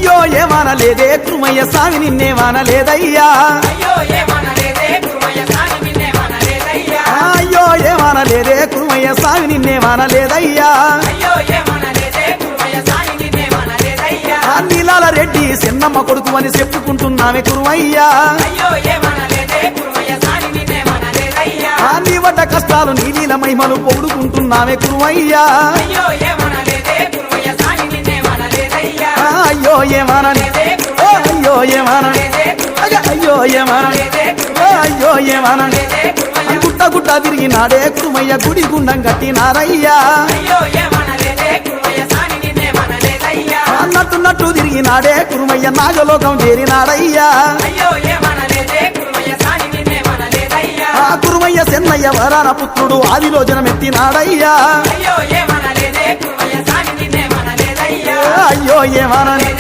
అయ్యో ఏమనలేదే కురుమయ్య స్వామి నిన్నేమనలేదయ్యా అయ్యో ఏమనలేదే కురుమయ్య స్వామి నిన్నేమనలేదయ్యా నీలాల రెడ్డి చిన్నమ్మ కొడుకు అని చెప్పుకుంటున్నామే కురుమయ్యా నీ వడ్డ కష్టాలు నీ నీల మహిమలు పొగుడుకుంటున్నామే కురుమయ్యా అయ్యో ఏమనలేదే అయ్యో ఏమనలేదే అయ్యో ఏమనలేదే అయ్యో ఏమనలేదే గుట్ట గుట్ట తిరిగినాడే కురుమయ్య గుడి గుండం కట్టినారయ్యా అన్నట్టున్నట్టు తిరిగినాడే కురుమయ్య నాగలోకం చేరినాడయ్యా ఆ కురుమయ్య చెన్నయ్య వరాన పుత్రుడు ఆదిలో జనమెత్తినాడయ్యా అయ్యో ఏమనలేదే